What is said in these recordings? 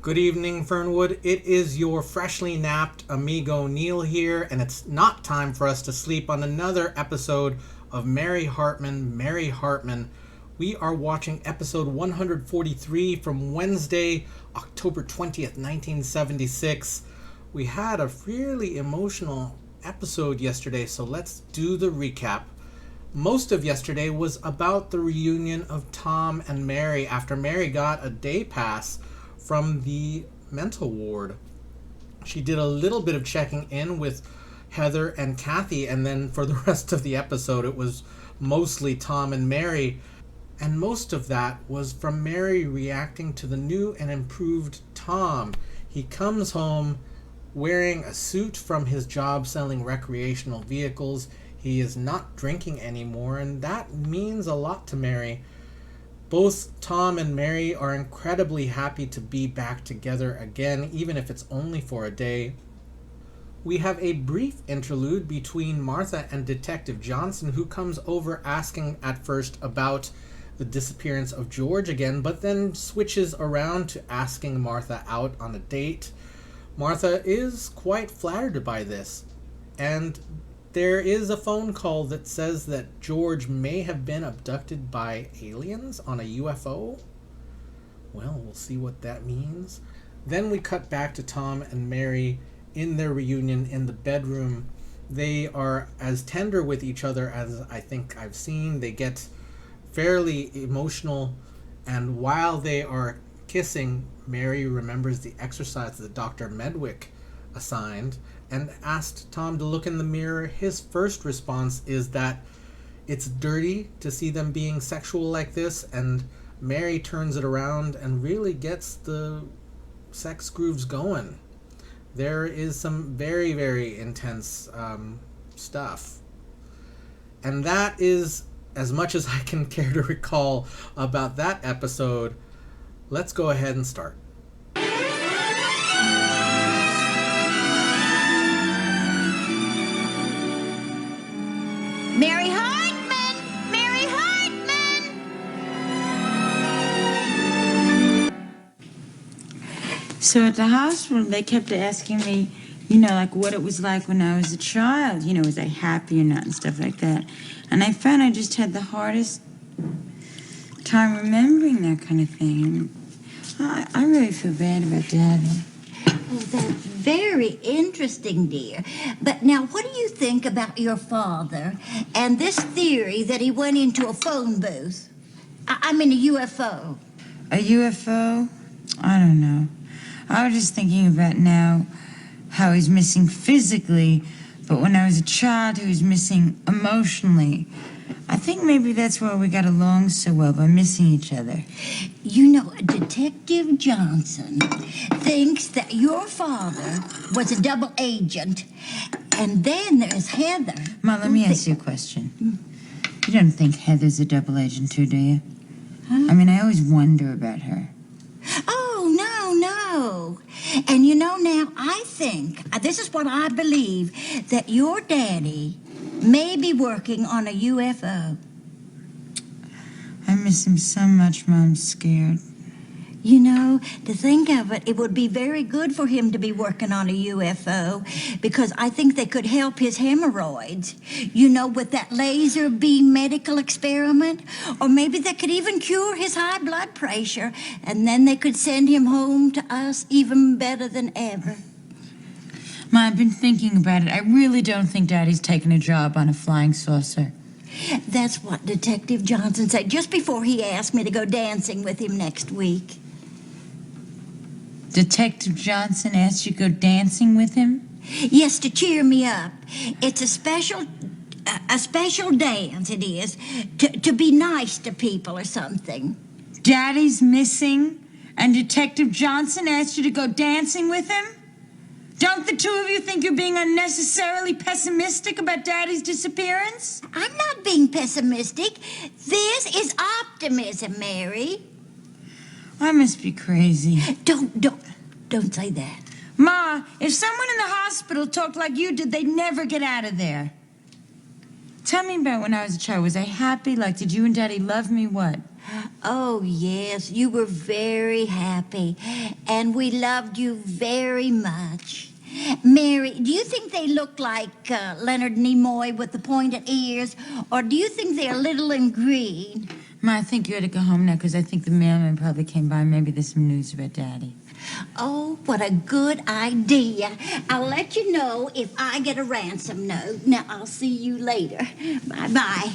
Good evening, Fernwood. It is your freshly napped amigo Neil here, and it's not time for us to sleep on another episode of Mary Hartman, Mary Hartman. We are watching episode 143 from Wednesday, October 20th, 1976. We had a fairly emotional episode yesterday, so let's do the recap. Most of yesterday was about the reunion of Tom and Mary after Mary got a day pass from the mental ward. She did a little bit of checking in with Heather and Kathy, and then for the rest of the episode it was mostly Tom and Mary, and most of that was from Mary reacting to the new and improved Tom. He comes home wearing a suit from his job selling recreational vehicles. He is not drinking anymore, and that means a lot to Mary. Both Tom and Mary are incredibly happy to be back together again, even if it's only for a day. We have a brief interlude between Martha and Detective Johnson, who comes over asking at first about the disappearance of George again, but then switches around to asking Martha out on a date. Martha is quite flattered by this, and there is a phone call that says that George may have been abducted by aliens on a UFO. Well, we'll see what that means. Then we cut back to Tom and Mary in their reunion in the bedroom. They are as tender with each other as I think I've seen. They get fairly emotional, and while they are kissing, Mary remembers the exercise that Dr. Medwick assigned and asked Tom to look in the mirror. His first response is that it's dirty to see them being sexual like this, and Mary turns it around and really gets the sex grooves going. There is some very, very intense stuff. And that is as much as I can care to recall about that episode. Let's go ahead and start. Mary Hartman! Mary Hartman! So at the hospital, they kept asking me, like what it was like when I was a child. Was I happy or not and stuff like that. And I found I just had the hardest time remembering that kind of thing. And I really feel bad about Daddy. Oh, that's very interesting, dear. But now, what do you think about your father and this theory that he went into a phone booth? I mean, a UFO. A UFO? I don't know. I was just thinking about now how he's missing physically, but when I was a child, he was missing emotionally. I think maybe that's why we got along so well, by missing each other. Detective Johnson thinks that your father was a double agent, and then there's Heather. Ma, let me ask you a question. You don't think Heather's a double agent too, do you? Huh? I mean, I always wonder about her. Oh, no. And now I think, this is what I believe, that your daddy may be working on a UFO. I miss him so much, Ma, I'm scared. To think of it, it would be very good for him to be working on a UFO, because I think they could help his hemorrhoids, with that laser beam medical experiment. Or maybe they could even cure his high blood pressure, and then they could send him home to us even better than ever. Ma, I've been thinking about it. I really don't think Daddy's taking a job on a flying saucer. That's what Detective Johnson said just before he asked me to go dancing with him next week. Detective Johnson asked you to go dancing with him? Yes, to cheer me up. It's a special dance, it is, to be nice to people or something. Daddy's missing, and Detective Johnson asked you to go dancing with him? Don't the two of you think you're being unnecessarily pessimistic about Daddy's disappearance? I'm not being pessimistic. This is optimism, Mary. I must be crazy. Don't say that. Ma, if someone in the hospital talked like you did, they'd never get out of there. Tell me about when I was a child. Was I happy? Like, did you and Daddy love me? What? Oh, yes, you were very happy, and we loved you very much. Mary, do you think they look like Leonard Nimoy with the pointed ears, or do you think they're little and green? Ma, I think you ought to go home now because I think the mailman probably came by. Maybe there's some news about Daddy. Oh, what a good idea. I'll let you know if I get a ransom note. Now, I'll see you later. Bye-bye.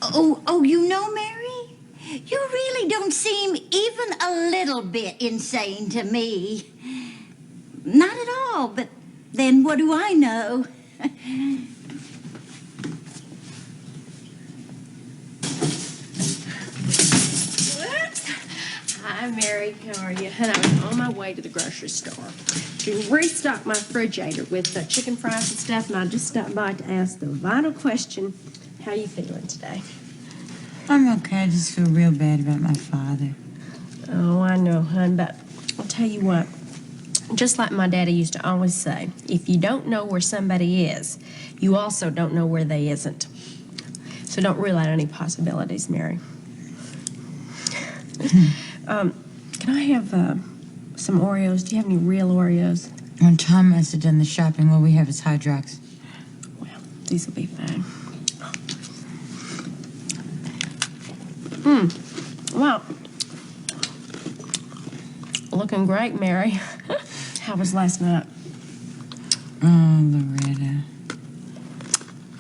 Oh, you know, Mary, you really don't seem even a little bit insane to me. Not at all, but then what do I know? Hi, Mary. How are you? And I was on my way to the grocery store to restock my refrigerator with chicken fries and stuff, and I just stopped by to ask the vital question, how you feeling today? I'm okay. I just feel real bad about my father. Oh, I know, hon, but I'll tell you what. Just like my daddy used to always say, if you don't know where somebody is, you also don't know where they isn't. So don't rule out any possibilities, Mary. Can I have some Oreos? Do you have any real Oreos? When Tom must have done the shopping, all we have is Hydrox. Well, these will be fine. Well, looking great, Mary. How was last night? Oh, Loretta.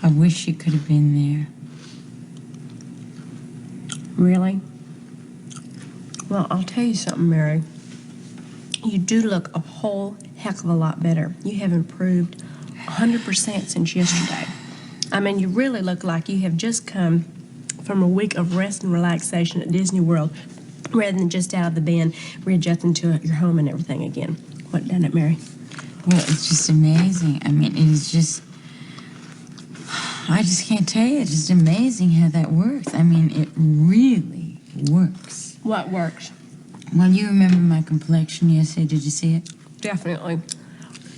I wish you could have been there. Really? Well, I'll tell you something, Mary. You do look a whole heck of a lot better. You have improved 100% since yesterday. I mean, you really look like you have just come from a week of rest and relaxation at Disney World rather than just out of the bed, readjusting to your home and everything again. What done it, Mary? Well, it's just amazing. I mean, it is just... I just can't tell you. It's just amazing how that works. I mean, it really works. What works? Well, you remember my complexion yesterday. Did you see it? Definitely.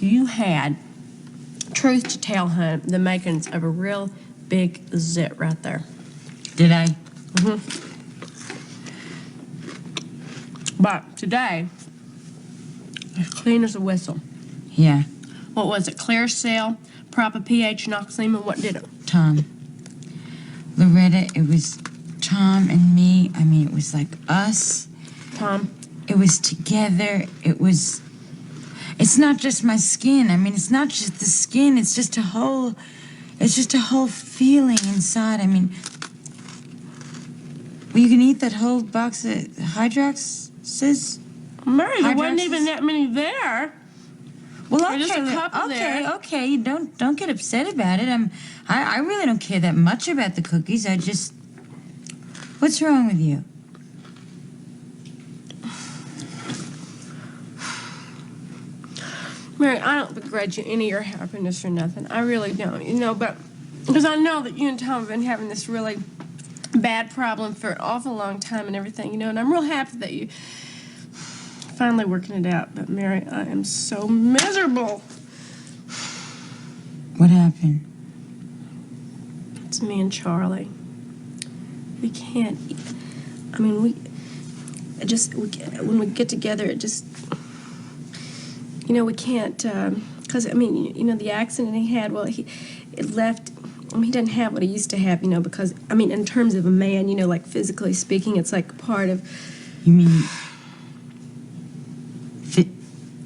You had, truth to tell, hun, the makings of a real big zit right there. Did I? Mm-hmm. But today, as clean as a whistle. Yeah. What was it? Clear cell, proper pH, noxema. What did it? Tom. Loretta, it was Tom and me. I mean, it was like us. Tom. It was together. It was... It's not just my skin. I mean, it's not just the skin. It's just a whole... It's just a whole feeling inside. I mean... Well, you can eat that whole box of Hydroxes? Mary, there Hydroxes? wasn't even that many there. Well, Or just a couple there. Okay. Don't get upset about it. I really don't care that much about the cookies. I just... What's wrong with you? Mary, I don't begrudge you any of your happiness or nothing. I really don't, but because I know that you and Tom have been having this really bad problem for an awful long time and everything, and I'm real happy that you finally working it out. But Mary, I am so miserable. What happened? It's me and Charlie. We can't. I mean, when we get together, it just. We can't, because, the accident he had, well, it left, he doesn't have what he used to have, because, in terms of a man, like physically speaking, it's like part of... You mean...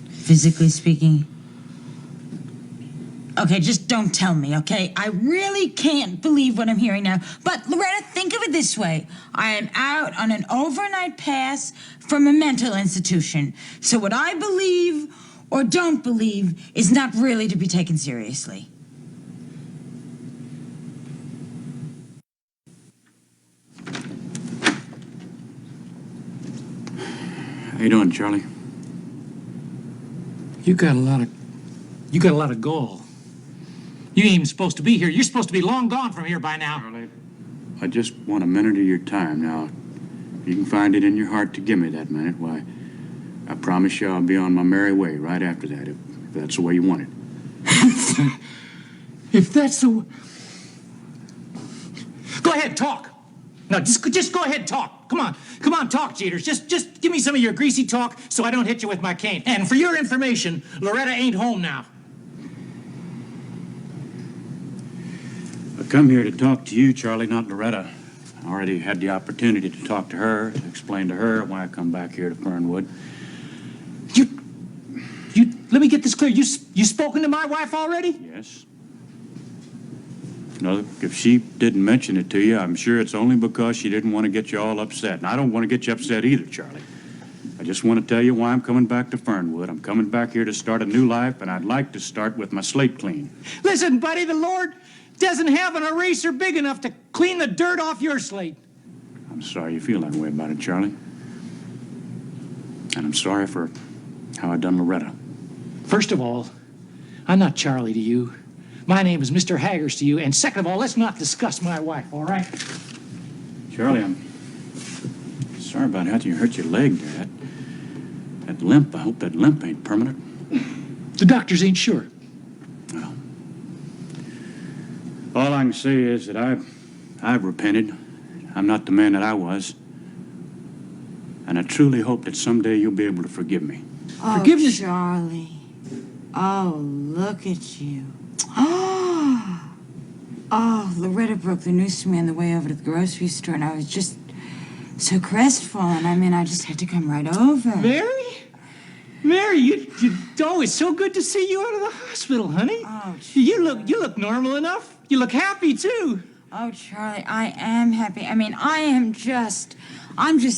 physically speaking? Okay, just don't tell me, okay? I really can't believe what I'm hearing now. But, Loretta, think of it this way. I am out on an overnight pass from a mental institution. So what I believe... or don't believe is not really to be taken seriously. How you doing, Charlie? You got a lot of gall. You ain't even supposed to be here. You're supposed to be long gone from here by now. Charlie, I just want a minute of your time now. If you can find it in your heart to give me that minute, why, I promise you I'll be on my merry way right after that, if that's the way you want it. If that's the... Go ahead, talk. No, just go ahead, talk. Come on, talk, Jeters. Just give me some of your greasy talk so I don't hit you with my cane. And for your information, Loretta ain't home now. I come here to talk to you, Charlie, not Loretta. I already had the opportunity to talk to her, to explain to her why I come back here to Fernwood. Let me get this clear. You spoken to my wife already? Yes. No, if she didn't mention it to you, I'm sure it's only because she didn't want to get you all upset. And I don't want to get you upset either, Charlie. I just want to tell you why I'm coming back to Fernwood. I'm coming back here to start a new life, and I'd like to start with my slate clean. Listen, buddy, the Lord doesn't have an eraser big enough to clean the dirt off your slate. I'm sorry you feel that way about it, Charlie. And I'm sorry for how I done Loretta. First of all, I'm not Charlie to you. My name is Mr. Haggers to you. And second of all, let's not discuss my wife, all right? Charlie, I'm sorry about how you hurt your leg there. That limp, I hope that limp ain't permanent. The doctors ain't sure. Well, all I can say is that I've repented. I'm not the man that I was. And I truly hope that someday you'll be able to forgive me. Oh, Forgiveness. Charlie. Oh, look at you. Oh, Loretta broke the news to me on the way over to the grocery store, and I was just so crestfallen. I mean, I just had to come right over. Mary, it's so good to see you out of the hospital, honey. Oh, you look normal enough. You look happy too. Oh, Charlie, I am happy. I mean, I'm just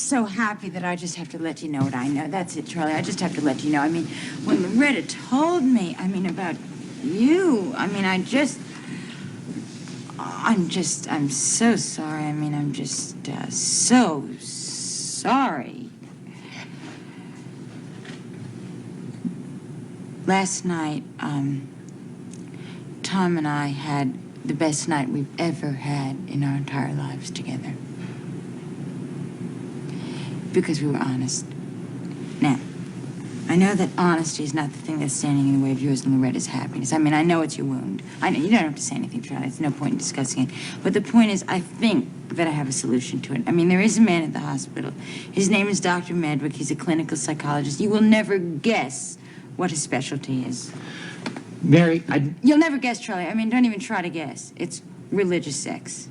so happy that I just have to let you know what I know. That's it, Charlie. I just have to let you know. I mean, when Loretta told me, about you, I'm so sorry. I'm just so sorry. Last night, Tom and I had the best night we've ever had in our entire lives together. Because we were honest. Now, I know that honesty is not the thing that's standing in the way of yours and Loretta's happiness. I know it's your wound. I know you don't have to say anything, Charlie. There's no point in discussing it. But the point is, I think that I have a solution to it. There is a man at the hospital. His name is Dr. Medwick. He's a clinical psychologist. You will never guess what his specialty is. Mary, You'll never guess, Charlie. Don't even try to guess. It's religious sex.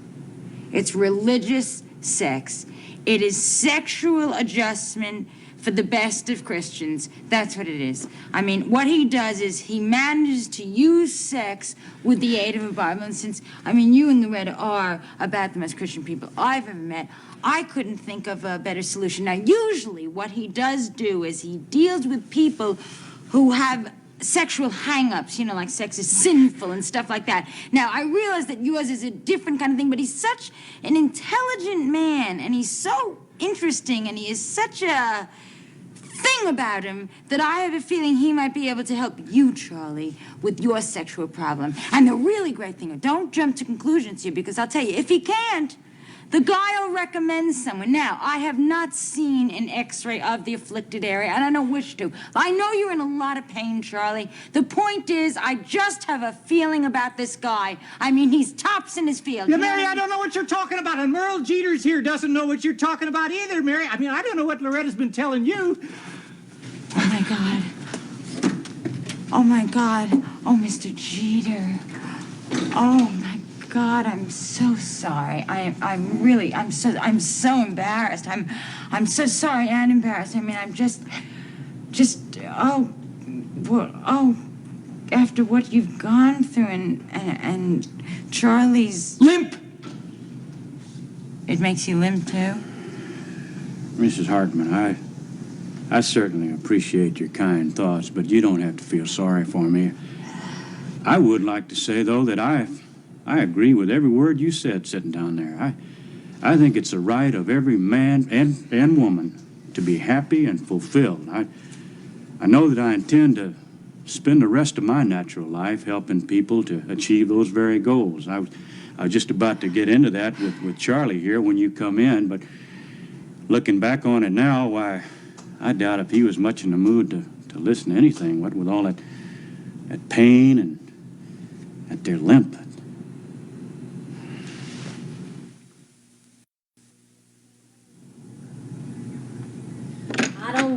It's religious sex. It is sexual adjustment for the best of Christians. That's what it is. What he does is he manages to use sex with the aid of a Bible. And since, you and Loretta are about the most Christian people I've ever met, I couldn't think of a better solution. Now, usually what he does do is he deals with people who have sexual hang-ups, like sex is sinful and stuff like that. Now, I realize that yours is a different kind of thing, but he's such an intelligent man, and he's so interesting, and he is such a thing about him that I have a feeling he might be able to help you, Charlie, with your sexual problem. And the really great thing, don't jump to conclusions here, because I'll tell you, if he can't, the guy will recommend someone. Now, I have not seen an x-ray of the afflicted area, and I don't wish to. I know you're in a lot of pain, Charlie. The point is, I just have a feeling about this guy. He's tops in his field. Yeah, Mary, I don't know what you're talking about. And Merle Jeters here doesn't know what you're talking about either, Mary. I don't know what Loretta's been telling you. Oh, my God. Oh, my God. Oh, Mr. Jeter. Oh, my God, I'm so sorry. I'm so embarrassed. I'm so sorry and embarrassed. After what you've gone through and Charlie's Limp! It makes you limp too? Mrs. Hartman, I certainly appreciate your kind thoughts, but you don't have to feel sorry for me. I would like to say, though, that I agree with every word you said sitting down there. I think it's the right of every man and woman to be happy and fulfilled. I know that I intend to spend the rest of my natural life helping people to achieve those very goals. I was just about to get into that with Charlie here when you come in, but looking back on it now, why, I doubt if he was much in the mood to listen to anything, what with all that pain and that their limp.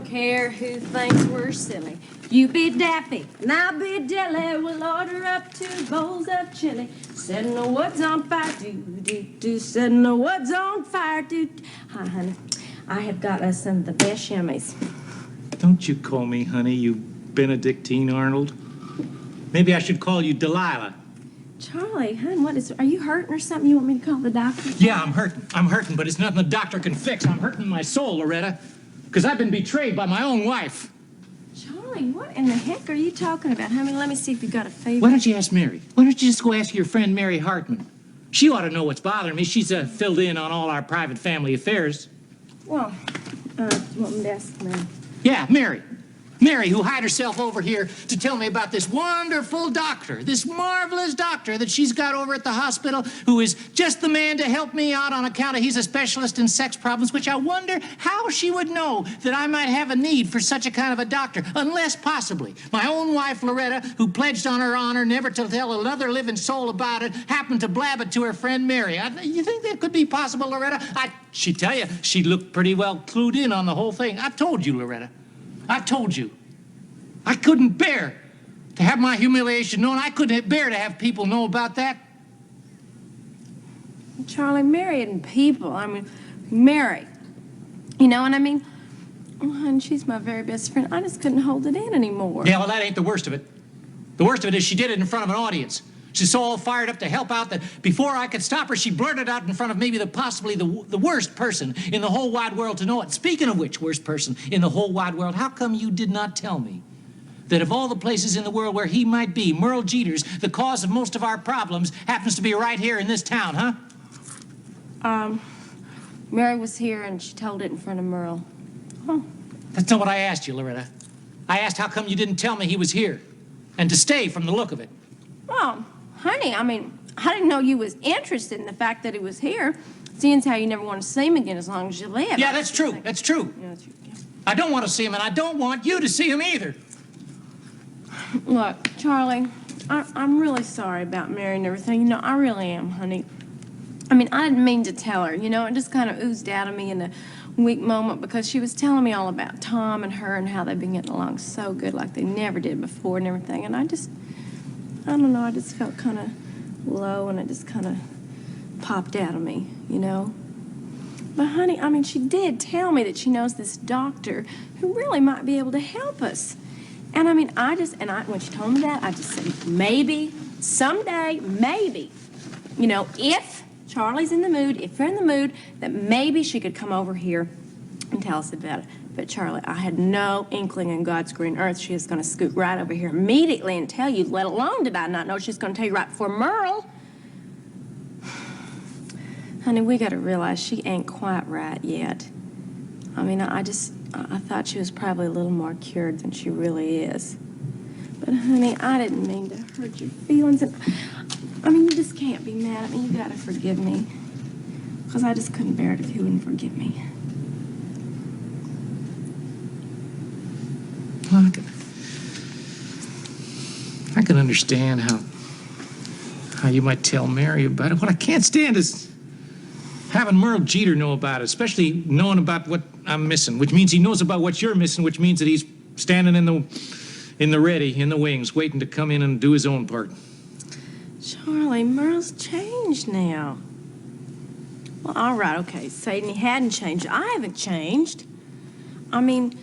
don't care who thinks we're silly. You be dappy, and I'll be dilly. We'll order up 2 bowls of chili. Setting the woods on fire, do. Setting the woods on fire, do. Hi, honey. I have got us some of the best yummies. Don't you call me honey, you Benedictine Arnold. Maybe I should call you Delilah. Charlie, hon, are you hurting or something? You want me to call the doctor? Yeah, I'm hurting, but it's nothing the doctor can fix. I'm hurting my soul, Loretta, because I've been betrayed by my own wife. Charlie, what in the heck are you talking about? Honey, let me see if you got a fever. Why don't you ask Mary? Why don't you just go ask your friend Mary Hartman? She ought to know what's bothering me. She's filled in on all our private family affairs. Well, you want me to ask Mary? Yeah, Mary. Mary, who hired herself over here to tell me about this wonderful doctor, this marvelous doctor that she's got over at the hospital, who is just the man to help me out on account of he's a specialist in sex problems, which I wonder how she would know that I might have a need for such a kind of a doctor, unless possibly my own wife, Loretta, who pledged on her honor never to tell another living soul about it, happened to blab it to her friend Mary. You think that could be possible, Loretta? She'd tell you, she looked pretty well clued in on the whole thing. I told you, Loretta. I told you. I couldn't bear to have my humiliation known. I couldn't bear to have people know about that. Charlie, Mary and people. I mean, Mary. You know what I mean? Oh, honey, she's my very best friend. I just couldn't hold it in anymore. Yeah, well, that ain't the worst of it. The worst of it is she did it in front of an audience. She's so all fired up to help out that before I could stop her, she blurted out in front of maybe possibly the worst person in the whole wide world to know it. Speaking of which, worst person in the whole wide world, how come you did not tell me that of all the places in the world where he might be, Merle Jeter's, the cause of most of our problems, happens to be right here in this town, huh? Mary was here and she told it in front of Merle. Oh. That's not what I asked you, Loretta. I asked how come you didn't tell me he was here, and to stay from the look of it. Well, honey, I mean, I didn't know you was interested in the fact that he was here, seeing as how you never want to see him again as long as you live. Yeah, that's true. That's true. Yeah, that's true. Yeah. I don't want to see him, and I don't want you to see him either. Look, Charlie, I'm really sorry about Mary and everything. You know, I really am, honey. I mean, I didn't mean to tell her, you know, it just kind of oozed out of me in a weak moment because she was telling me all about Tom and her and how they've been getting along so good like they never did before and everything. And I don't know, I just felt kind of low and it just kind of popped out of me, you know. But, honey, I mean, she did tell me that she knows this doctor who really might be able to help us. And, I mean, when she told me that, I just said, maybe, someday, maybe, you know, if Charlie's in the mood, if you're in the mood, that maybe she could come over here and tell us about it. But, Charlie, I had no inkling in God's green earth she was going to scoot right over here immediately and tell you, let alone did I not know she was going to tell you right before Merle. Honey, we got to realize she ain't quite right yet. I mean, I thought she was probably a little more cured than she really is. But, honey, I didn't mean to hurt your feelings. And I mean, you just can't be mad at me. You got to forgive me. Because I just couldn't bear it if you wouldn't forgive me. Well, I can understand how you might tell Mary about it. What I can't stand is having Merle Jeter know about it, especially knowing about what I'm missing, which means he knows about what you're missing, which means that he's standing in the ready, in the wings, waiting to come in and do his own part. Charlie, Merle's changed now. Well, all right, okay. Saying he hadn't changed. I haven't changed. I mean,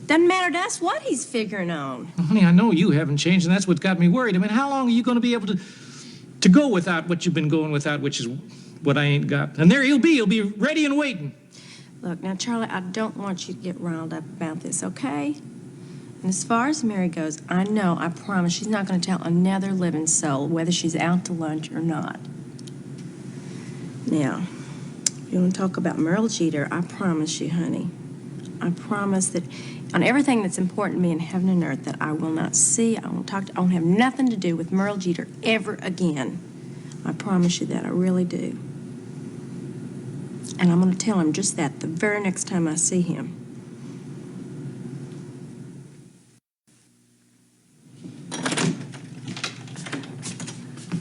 doesn't matter to us what he's figuring on. Well, honey, I know you haven't changed, and that's what got me worried. I mean, how long are you going to be able to go without what you've been going without, which is what I ain't got? And there he'll be. He'll be ready and waiting. Look, now, Charlie, I don't want you to get riled up about this, okay? And as far as Mary goes, I promise, she's not going to tell another living soul whether she's out to lunch or not. Now, if you want to talk about Merle Jeter, I promise you, honey, I promise that on everything that's important to me in heaven and earth that I will not see, I won't talk to, I won't have nothing to do with Merle Jeter ever again. I promise you that, I really do. And I'm going to tell him just that the very next time I see him.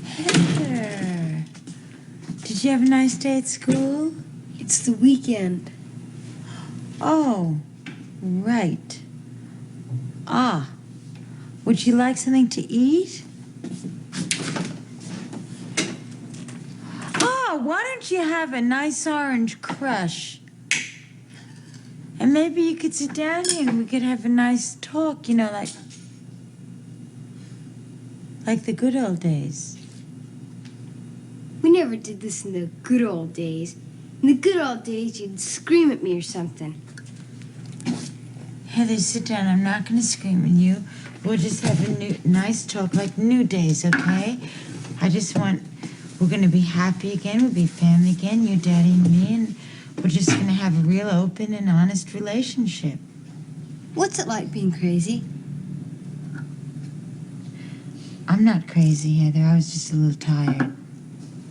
Heather, did you have a nice day at school? It's the weekend. Oh, Right. Ah, would you like something to eat? Oh, why don't you have a nice orange crush? And maybe you could sit down here and we could have a nice talk, like the good old days. We never did this in the good old days. In the good old days, you'd scream at me or something. Heather, sit down. I'm not going to scream at you. We'll just have a nice talk like new days, okay? We're going to be happy again. We'll be family again, you, Daddy, and me, and we're just going to have a real open and honest relationship. What's it like being crazy? I'm not crazy, Heather. I was just a little tired.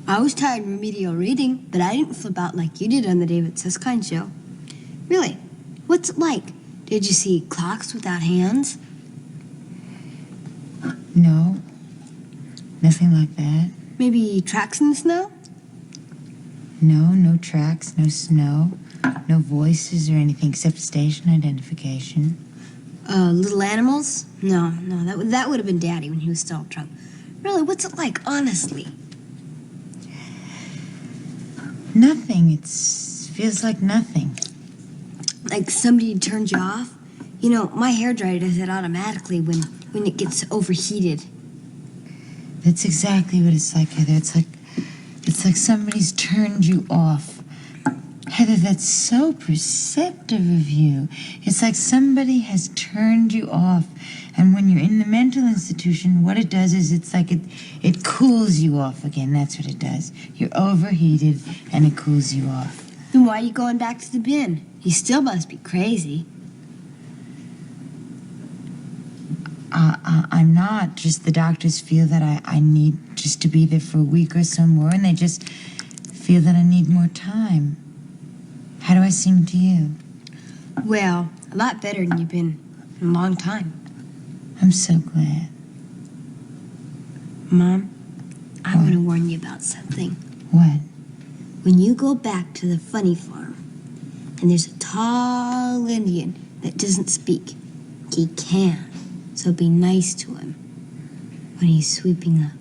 I was tired of remedial reading, but I didn't flip out like you did on the David Susskind show. Really, what's it like? Did you see clocks without hands? No, nothing like that. Maybe tracks in the snow? No tracks, no snow, no voices or anything except station identification. Little animals? No, that would have been Daddy when he was still drunk. Really, what's it like, honestly? Nothing. It feels like nothing. Like somebody turned you off? You know, my hairdryer does it automatically when it gets overheated. That's exactly what it's like, Heather. It's like somebody's turned you off. Heather, that's so perceptive of you. It's like somebody has turned you off. And when you're in the mental institution, what it does is it's like it cools you off again. That's what it does. You're overheated and it cools you off. Then why are you going back to the bin? You still must be crazy. I'm not. Just the doctors feel that I need just to be there for a week or so more, and they just feel that I need more time. How do I seem to you? Well, a lot better than you've been in a long time. I'm so glad. Mom, I want to warn you about something. What? When you go back to the funny farm, and there's a tall Indian that doesn't speak, he can. So be nice to him when he's sweeping up.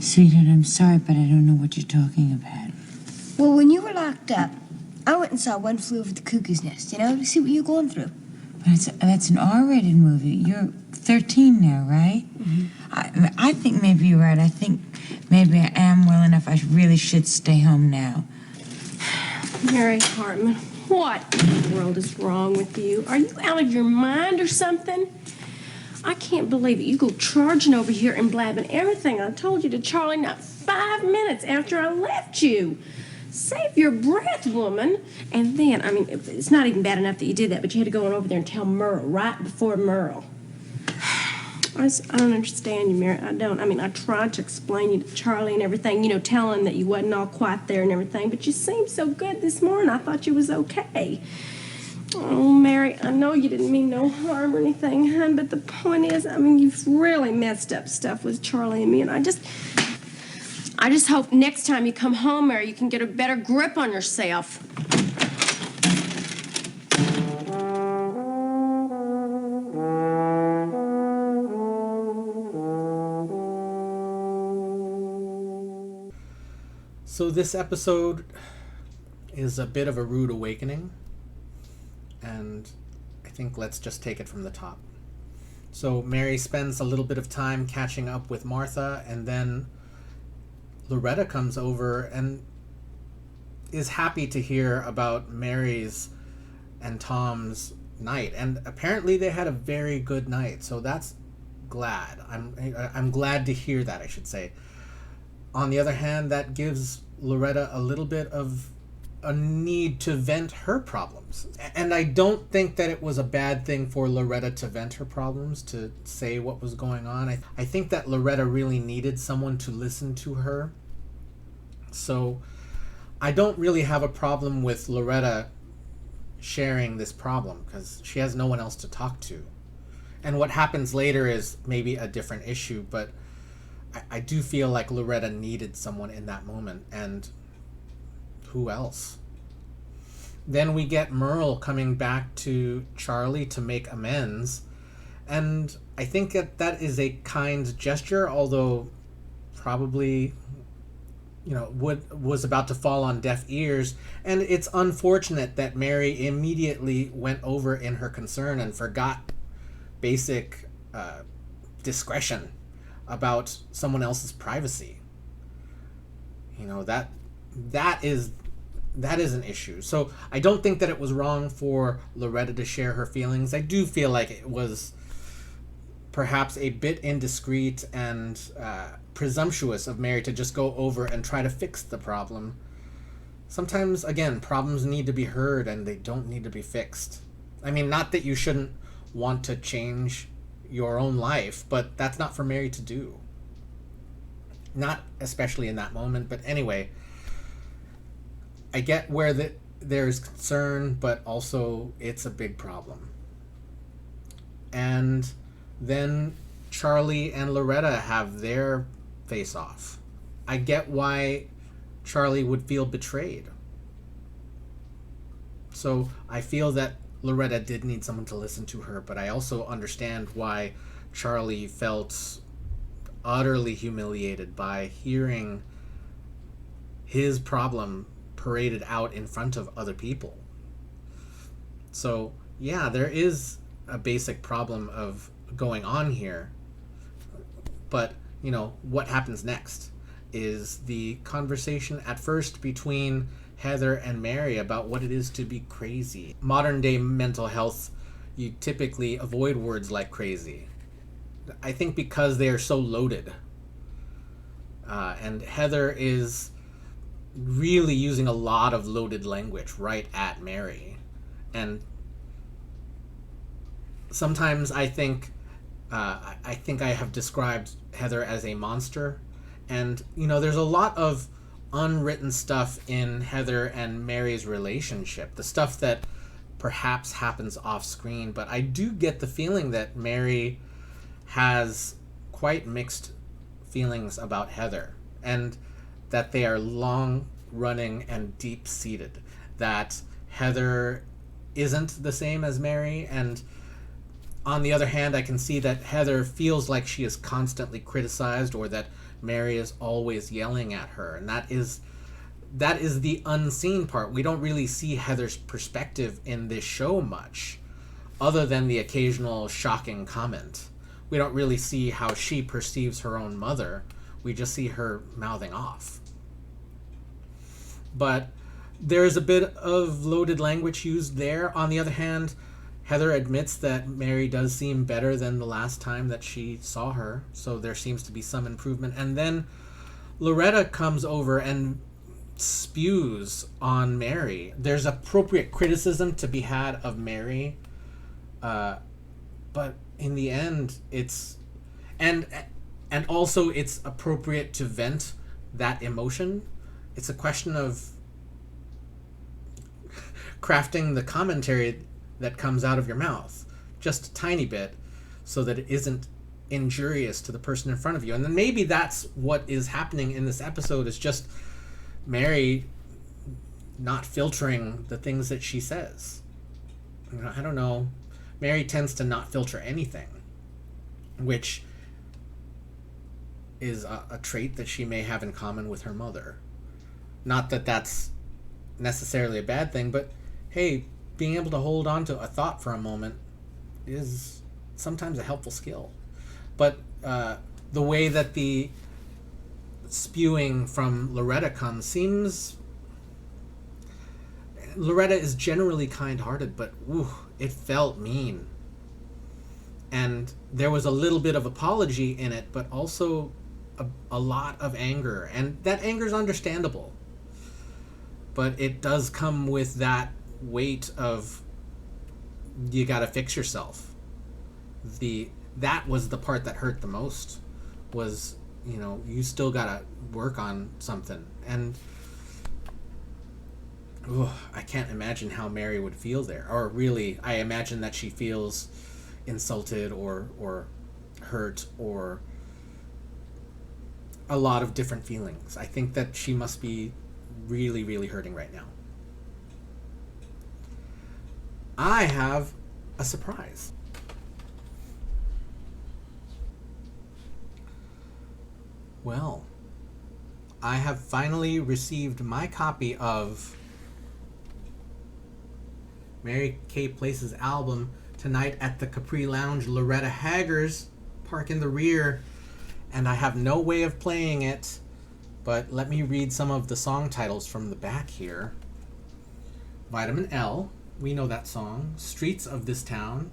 Sweetheart, I'm sorry, but I don't know what you're talking about. Well, when you were locked up, I went and saw One Flew Over the Cuckoo's Nest, to see what you're going through. But that's an R-rated movie. You're 13 now, right? Mm-hmm. I think maybe you're right. I think maybe I am well enough. I really should stay home now. Mary Hartman, what in the world is wrong with you? Are you out of your mind or something? I can't believe it. You go charging over here and blabbing everything I told you to Charlie not 5 minutes after I left you. Save your breath, woman. And then, it's not even bad enough that you did that, but you had to go on over there and tell Merle right before Merle. I don't understand you, Mary. I don't. I tried to explain you to Charlie and everything, tell him that you wasn't all quite there and everything, but you seemed so good this morning. I thought you was okay. Oh, Mary, I know you didn't mean no harm or anything, hon, but the point is, you've really messed up stuff with Charlie and me, and I just hope next time you come home, Mary, you can get a better grip on yourself. So this episode is a bit of a rude awakening, and I think let's just take it from the top. So Mary spends a little bit of time catching up with Martha, and then Loretta comes over and is happy to hear about Mary's and Tom's night, and apparently they had a very good night, so that's glad. I'm glad to hear that, I should say. On the other hand, that gives Loretta a little bit of a need to vent her problems. And I don't think that it was a bad thing for Loretta to vent her problems, to say what was going on. I think that Loretta really needed someone to listen to her. So I don't really have a problem with Loretta sharing this problem, because she has no one else to talk to. And what happens later is maybe a different issue, but I do feel like Loretta needed someone in that moment, and who else? Then we get Merle coming back to Charlie to make amends. And I think that is a kind gesture, although probably, was about to fall on deaf ears. And it's unfortunate that Mary immediately went over in her concern and forgot basic discretion about someone else's privacy. That is an issue. So I don't think that it was wrong for Loretta to share her feelings. I do feel like it was perhaps a bit indiscreet and presumptuous of Mary to just go over and try to fix the problem. Sometimes, again, problems need to be heard and they don't need to be fixed. I mean, not that you shouldn't want to change your own life, but that's not for Mary to do. Not especially in that moment, but anyway, I get where there's concern, but also it's a big problem. And then Charlie and Loretta have their face off. I get why Charlie would feel betrayed. So I feel that Loretta did need someone to listen to her, but I also understand why Charlie felt utterly humiliated by hearing his problem paraded out in front of other people. So, yeah, there is a basic problem of going on here. But, what happens next is the conversation at first between Heather and Mary about what it is to be crazy. Modern day mental health, you typically avoid words like crazy. I think because they are so loaded. And Heather is really using a lot of loaded language right at Mary. And sometimes I think I have described Heather as a monster. And, there's a lot of unwritten stuff in Heather and Mary's relationship. The stuff that perhaps happens off screen. But I do get the feeling that Mary has quite mixed feelings about Heather. And that they are long running and deep seated. That Heather isn't the same as Mary, and on the other hand, I can see that Heather feels like she is constantly criticized, or that Mary is always yelling at her, and that is the unseen part. We don't really see Heather's perspective in this show much, other than the occasional shocking comment. We don't really see how she perceives her own mother. We just see her mouthing off. But there's a bit of loaded language used there. On the other hand, Heather admits that Mary does seem better than the last time that she saw her, so there seems to be some improvement. And then Loretta comes over and spews on Mary. There's appropriate criticism to be had of Mary, but in the end, it's... And also it's appropriate to vent that emotion. It's a question of crafting the commentary that comes out of your mouth just a tiny bit so that it isn't injurious to the person in front of you. And then maybe that's what is happening in this episode, is just Mary not filtering the things that she says. I don't know. Mary tends to not filter anything, which is a trait that she may have in common with her mother. Not that that's necessarily a bad thing, but hey, being able to hold on to a thought for a moment is sometimes a helpful skill. But the way that the spewing from Loretta comes seems... Loretta is generally kind-hearted, but it felt mean. And there was a little bit of apology in it, but also a lot of anger. And that anger is understandable. But it does come with that weight of, you gotta fix yourself. That was the part that hurt the most, was, you still gotta work on something. And I can't imagine how Mary would feel there. Or really, I imagine that she feels insulted or hurt, or a lot of different feelings. I think that she must be really, really hurting right now. I have a surprise. Well, I have finally received my copy of Mary Kay Place's album Tonight at the Capri Lounge, Loretta Haggers, Park in the Rear, and I have no way of playing it, but let me read some of the song titles from the back here. Vitamin L, we know that song. Streets of This Town,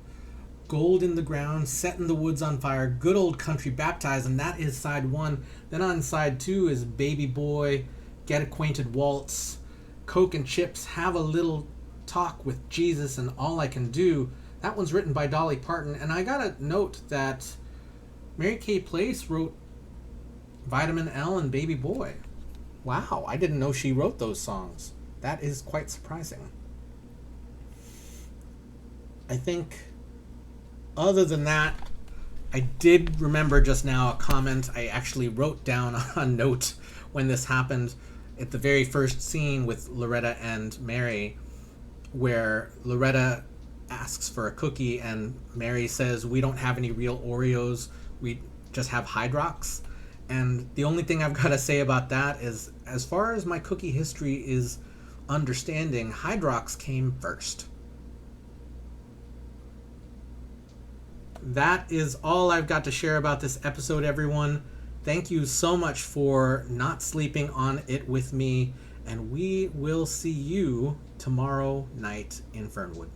Gold in the Ground, Setting the Woods on Fire, Good Old Country, Baptized, and that is side 1. Then on side 2 is Baby Boy, Get Acquainted Waltz, Coke and Chips, Have a Little Talk with Jesus, and All I Can Do. That one's written by Dolly Parton, and I gotta note that Mary Kay Place wrote Vitamin L and Baby Boy. Wow, I didn't know she wrote those songs. That is quite surprising. I think, other than that, I did remember just now a comment I actually wrote down on a note when this happened at the very first scene with Loretta and Mary, where Loretta asks for a cookie and Mary says, "We don't have any real Oreos, we just have Hydrox." And the only thing I've got to say about that is, as far as my cookie history is understanding, Hydrox came first. That is all I've got to share about this episode, everyone. Thank you so much for not sleeping on it with me, and we will see you tomorrow night in Fernwood.